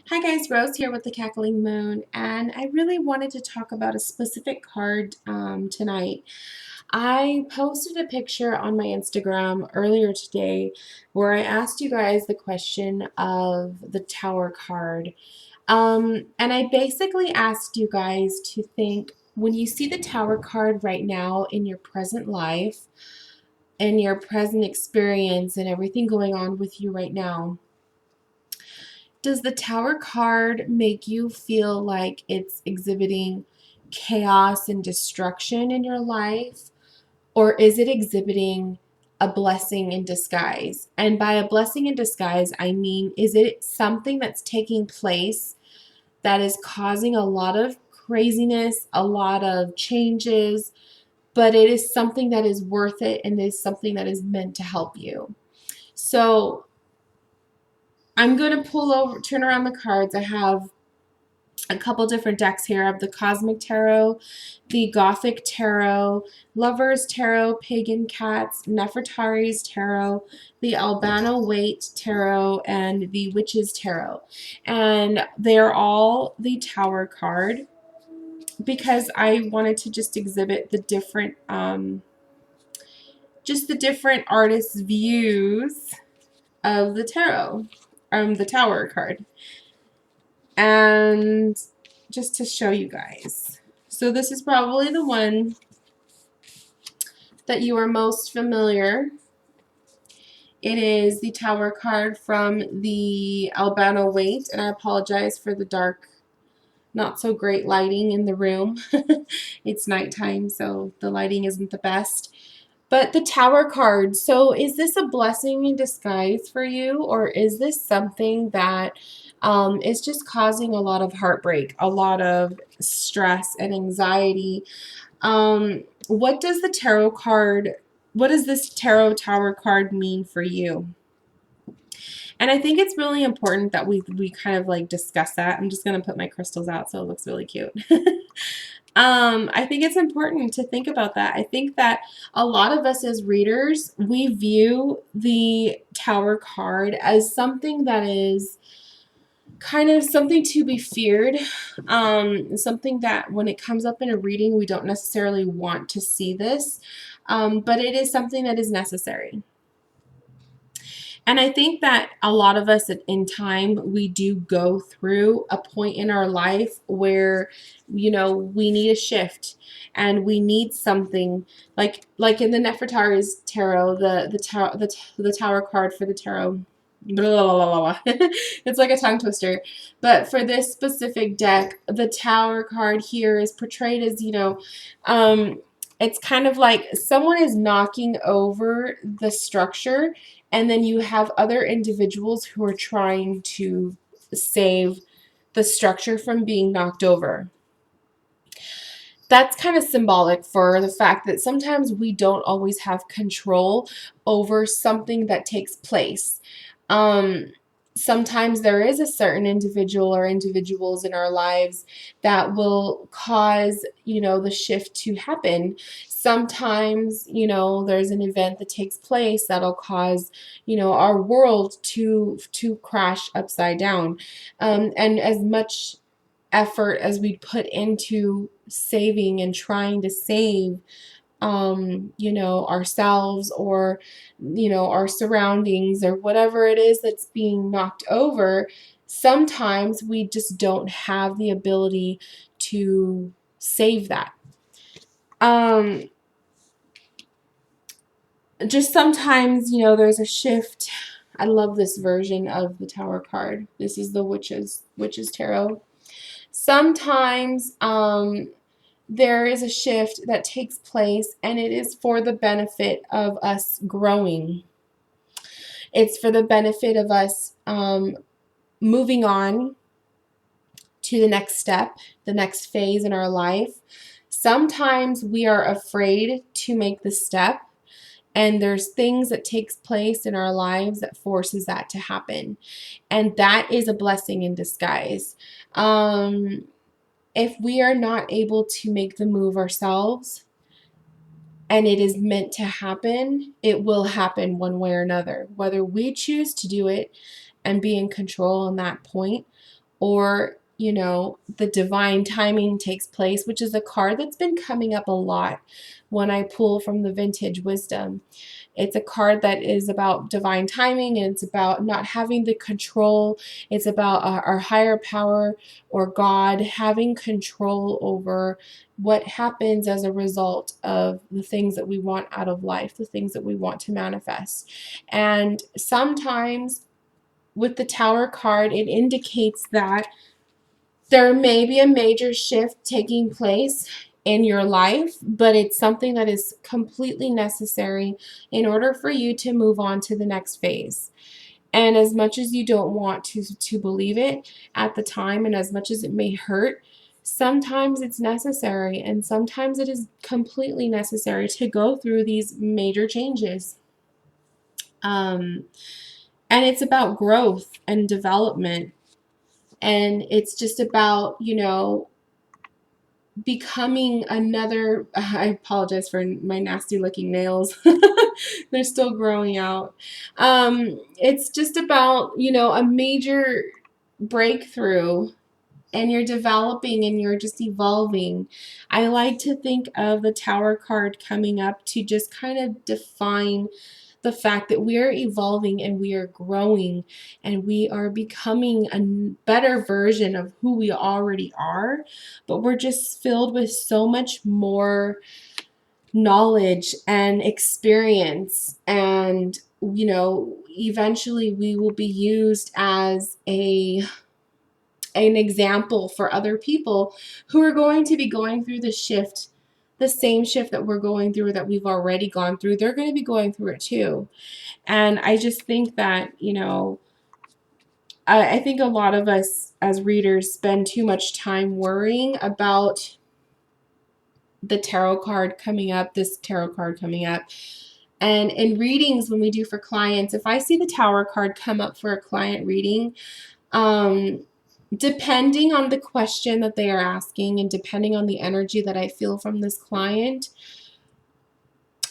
Hi guys, Rose here with the Cackling Moon, and I really wanted to talk about a specific card tonight. I posted a picture on my Instagram earlier today where I asked you guys the question of the Tower card. And I basically asked you guys to think when you see the Tower card right now in your present life, in your present experience, and everything going on with you right now. Does the Tower card make you feel like it's exhibiting chaos and destruction in your life? Or is it exhibiting a blessing in disguise? And by a blessing in disguise, I mean, is it something that's taking place that is causing a lot of craziness, a lot of changes, but it is something that is worth it and is something that is meant to help you? So I'm going to turn around the cards. I have a couple different decks here. I have the Cosmic Tarot, the Gothic Tarot, Lover's Tarot, Pagan Cats, Nefertari's Tarot, the Albano Waite Tarot, and the Witch's Tarot. And they're all the Tower card because I wanted to just exhibit the different, just the different artists' views of the tarot, the Tower card. And just to show you guys. So this is probably the one that you are most familiar. It is the Tower card from the Albano Waite, and I apologize for the dark, not so great lighting in the room. It's nighttime, so the lighting isn't the best. But the Tower card, so is this a blessing in disguise for you, or is this something that is just causing a lot of heartbreak, a lot of stress and anxiety? What does the tarot card, what does this Tarot Tower card mean for you? And I think it's really important that we kind of like discuss that. I'm just going to put my crystals out so it looks really cute. I think it's important to think about that. I think that a lot of us as readers, we view the Tower card as something that is kind of something to be feared, something that when it comes up in a reading, we don't necessarily want to see this, but it is something that is necessary. And I think that a lot of us in time, we do go through a point in our life where, we need a shift and we need something like in the Nefertari's tarot, the tower card for the tarot. Blah, blah, blah, blah. It's like a tongue twister. But for this specific deck, the tower card here is portrayed as, it's kind of like someone is knocking over the structure, and then you have other individuals who are trying to save the structure from being knocked over. That's kind of symbolic for the fact that sometimes we don't always have control over something that takes place. Um, Sometimes there is a certain individual or individuals in our lives that will cause, the shift to happen. Sometimes, there's an event that takes place that'll cause, our world to crash upside down. And as much effort as we put into saving and trying to save ourselves or our surroundings or whatever it is that's being knocked over, sometimes we just don't have the ability to save that. Just sometimes, there's a shift. I love this version of the Tower card. This is the Witch's Tarot. Sometimes there is a shift that takes place, and it is for the benefit of us growing. It's for the benefit of us moving on to the next step, the next phase in our life. Sometimes we are afraid to make the step, and there's things that takes place in our lives that forces that to happen, and that is a blessing in disguise. If we are not able to make the move ourselves and it is meant to happen, it will happen one way or another, whether we choose to do it and be in control on that point, or, you know, the divine timing takes place, which is a card that's been coming up a lot when I pull from the vintage wisdom. It's a card that is about divine timing, and it's about not having the control. It's about our higher power or God having control over what happens as a result of the things that we want out of life, the things that we want to manifest. And sometimes with the Tower card, it indicates that there may be a major shift taking place in your life, but it's something that is completely necessary in order for you to move on to the next phase. And as much as you don't want to believe it at the time, and as much as it may hurt, sometimes it's necessary, and sometimes it is completely necessary to go through these major changes. And it's about growth and development. And it's just about, you know, becoming another. I apologize for my nasty looking nails. They're still growing out. It's just about, you know, a major breakthrough, and you're developing and you're just evolving. I like to think of the Tower card coming up to just kind of define the fact that we are evolving and we are growing and we are becoming a better version of who we already are, but we're just filled with so much more knowledge and experience. And, you know, eventually we will be used as an example for other people who are going to be going through the same shift that we're going through, that we've already gone through. They're going to be going through it too. And I just think that, you know, I think a lot of us as readers spend too much time worrying about the tarot card coming up, this tarot card coming up. And in readings, when we do for clients, if I see the Tower card come up for a client reading, depending on the question that they are asking and depending on the energy that I feel from this client,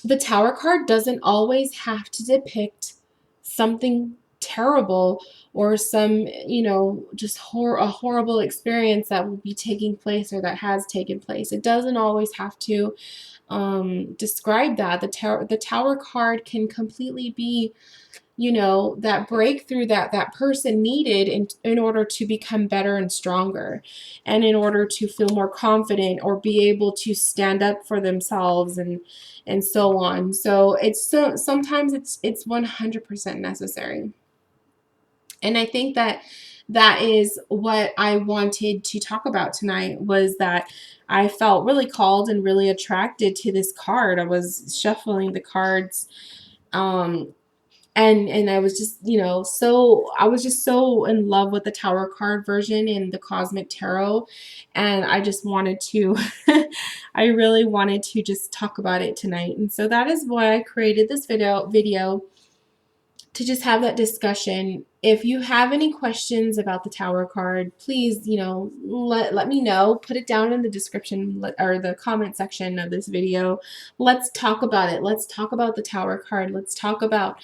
the Tower card doesn't always have to depict something terrible or some, you know, just a horrible experience that will be taking place or that has taken place. It doesn't always have to describe that. The Tower card can completely be, you know, that breakthrough that person needed in order to become better and stronger, and in order to feel more confident or be able to stand up for themselves and so on. So sometimes it's 100% necessary. And I think that is what I wanted to talk about tonight, was that I felt really called and really attracted to this card. I was shuffling the cards, and I was just, you know, I was just so in love with the Tower card version in the Cosmic Tarot, and I just wanted to I really wanted to just talk about it tonight. And so that is why I created this video to just have that discussion. If you have any questions about the Tower card, please, you know, let me know. Put it down in the description or the comment section of this video. Let's talk about it. Let's talk about the Tower card. Let's talk about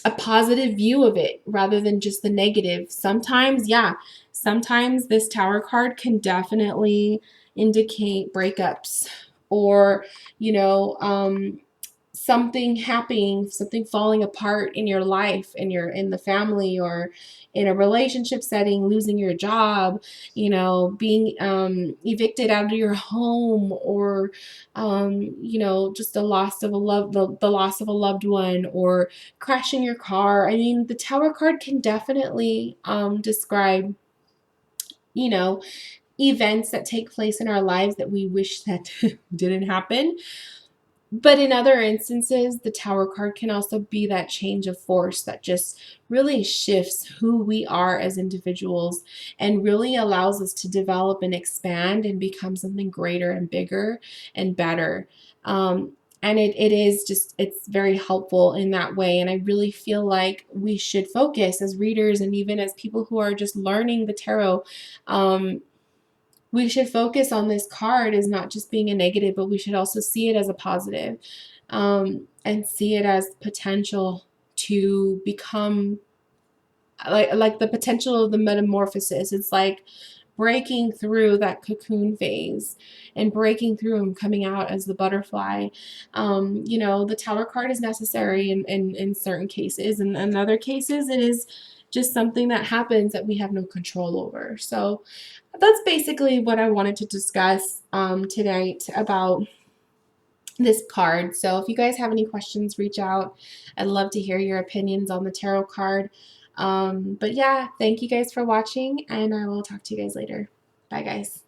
a positive view of it rather than just the negative. Sometimes this Tower card can definitely indicate breakups, or, you know, something happening, something falling apart in your life, in the family, or in a relationship setting, losing your job, you know, being evicted out of your home, or you know, just the loss of the loss of a loved one, or crashing your car. I mean, the Tower card can definitely describe, you know, events that take place in our lives that we wish that didn't happen. But in other instances, the Tower card can also be that change of force that just really shifts who we are as individuals and really allows us to develop and expand and become something greater and bigger and better. And it is just, it's very helpful in that way. And I really feel like we should focus as readers, and even as people who are just learning the tarot, we should focus on this card as not just being a negative, but we should also see it as a positive, and see it as potential to become like the potential of the metamorphosis. It's like breaking through that cocoon phase and breaking through and coming out as the butterfly. You know, the Tower card is necessary in certain cases, and in other cases it is just something that happens that we have no control over. So that's basically what I wanted to discuss tonight about this card. So if you guys have any questions, reach out. I'd love to hear your opinions on the tarot card. But yeah, thank you guys for watching, and I will talk to you guys later. Bye, guys.